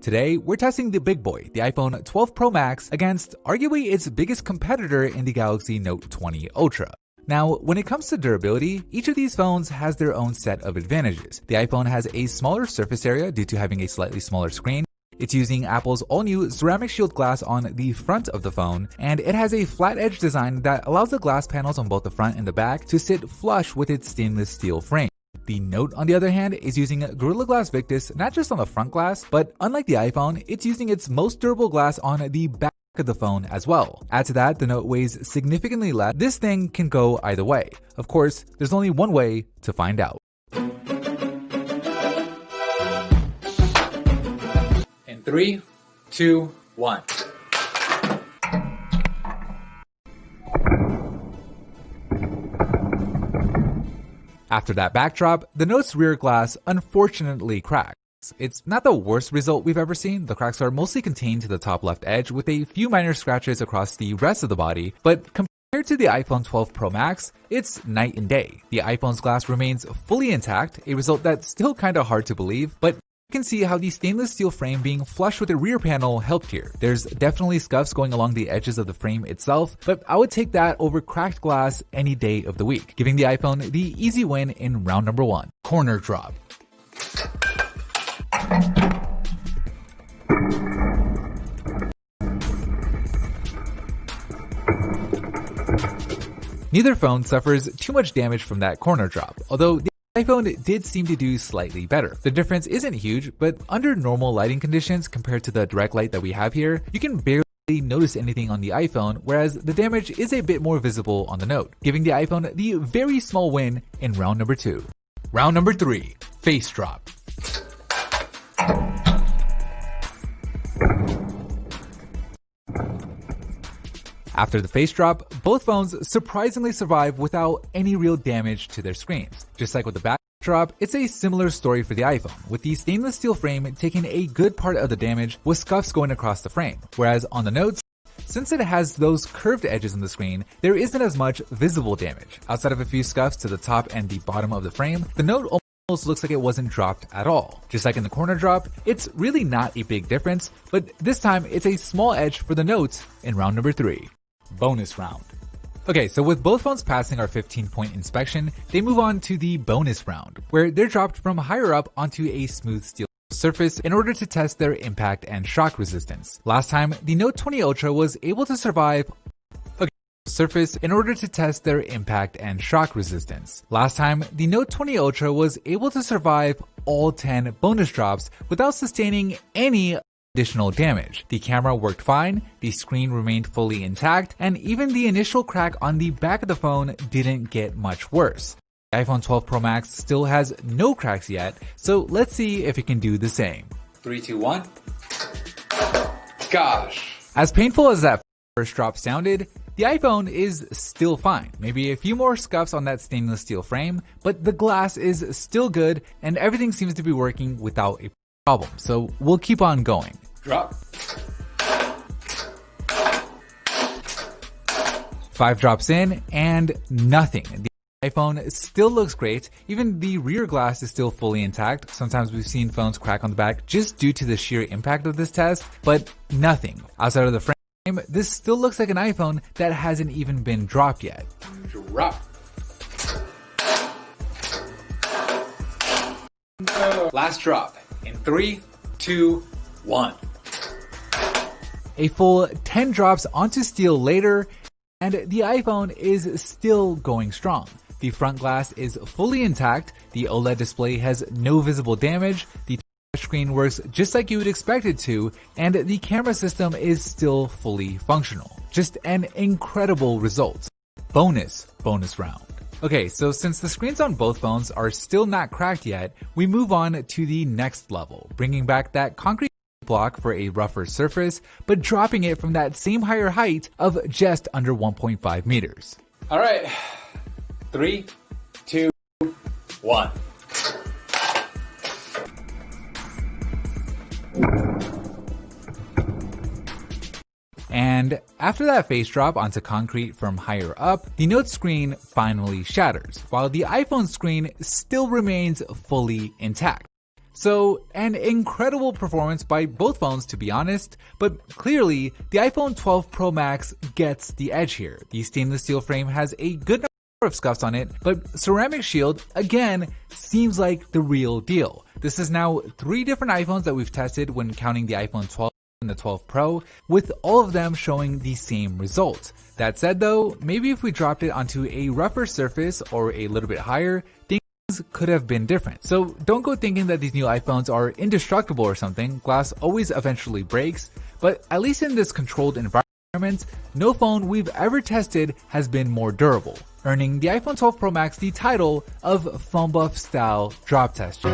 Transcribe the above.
Today, we're testing the big boy, the iPhone 12 Pro Max, against arguably its biggest competitor in the Galaxy Note 20 Ultra. Now, when it comes to durability, each of these phones has their own set of advantages. The iPhone has a smaller surface area due to having a slightly smaller screen. It's using Apple's all-new ceramic shield glass on the front of the phone, and it has a flat edge design that allows the glass panels on both the front and the back to sit flush with its stainless steel frame. The Note, on the other hand, is using Gorilla Glass Victus not just on the front glass, but unlike the iPhone, it's using its most durable glass on the back of the phone as well. Add to that, the Note weighs significantly less. This thing can go either way. Of course, there's only one way to find out. In 3, 2, 1. After that backdrop, the Note's rear glass unfortunately cracks. It's not the worst result we've ever seen. The cracks are mostly contained to the top left edge with a few minor scratches across the rest of the body, but compared to the iPhone 12 Pro Max, it's night and day. The iPhone's glass remains fully intact, a result that's still kinda hard to believe, but you can see how the stainless steel frame being flush with the rear panel helped here. There's definitely scuffs going along the edges of the frame itself, but I would take that over cracked glass any day of the week, giving the iPhone the easy win in round number 1. Corner drop. Neither phone suffers too much damage from that corner drop, although the iPhone did seem to do slightly better. The difference isn't huge, but under normal lighting conditions compared to the direct light that we have here, you can barely notice anything on the iPhone, whereas the damage is a bit more visible on the Note, giving the iPhone the very small win in round number 2. Round number 3, face drop. After the face drop, both phones surprisingly survive without any real damage to their screens. Just like with the backdrop, it's a similar story for the iPhone, with the stainless steel frame taking a good part of the damage with scuffs going across the frame. Whereas on the Notes, since it has those curved edges in the screen, there isn't as much visible damage. Outside of a few scuffs to the top and the bottom of the frame, the Note almost looks like it wasn't dropped at all. Just like in the corner drop, it's really not a big difference, but this time it's a small edge for the Notes in round number 3. Bonus round. Okay, so with both phones passing our 15-point inspection, they move on to the bonus round, where they're dropped from higher up onto a smooth steel surface in order to test their impact and shock resistance. Last time, the Note 20 Ultra was able to survive surface in order to test their impact and shock resistance. Last time, the Note 20 Ultra was able to survive all 10 bonus drops without sustaining any additional damage. The camera worked fine, the screen remained fully intact, and even the initial crack on the back of the phone didn't get much worse. The iPhone 12 Pro Max still has no cracks yet, so let's see if it can do the same. 3, 2, 1. Gosh. As painful as that first drop sounded, the iPhone is still fine. Maybe a few more scuffs on that stainless steel frame, but the glass is still good and everything seems to be working without a problem, so we'll keep on going. Drop. 5 drops in and nothing. The iPhone still looks great. Even the rear glass is still fully intact. Sometimes we've seen phones crack on the back just due to the sheer impact of this test, but nothing. Outside of the frame, this still looks like an iPhone that hasn't even been dropped yet. Drop. Last drop in 3, 2, 1. A full 10 drops onto steel later, and the iPhone is still going strong. The front glass is fully intact, the OLED display has no visible damage, the touchscreen works just like you would expect it to, and the camera system is still fully functional. Just an incredible result. Bonus round. Okay, so since the screens on both phones are still not cracked yet, we move on to the next level, bringing back that concrete block for a rougher surface, but dropping it from that same higher height of just under 1.5 meters. All right, 3, 2, 1. And after that face drop onto concrete from higher up, the Note screen finally shatters, while the iPhone screen still remains fully intact. So, an incredible performance by both phones to be honest, but clearly, the iPhone 12 Pro Max gets the edge here. The stainless steel frame has a good number of scuffs on it, but ceramic shield, again, seems like the real deal. This is now 3 different iPhones that we've tested when counting the iPhone 12 and the 12 Pro, with all of them showing the same result. That said though, maybe if we dropped it onto a rougher surface or a little bit higher, things could have been different. So don't go thinking that these new iPhones are indestructible or something. Glass always eventually breaks, but at least in this controlled environment, no phone we've ever tested has been more durable, earning the iPhone 12 Pro Max the title of Phone Buff Style Drop Tester.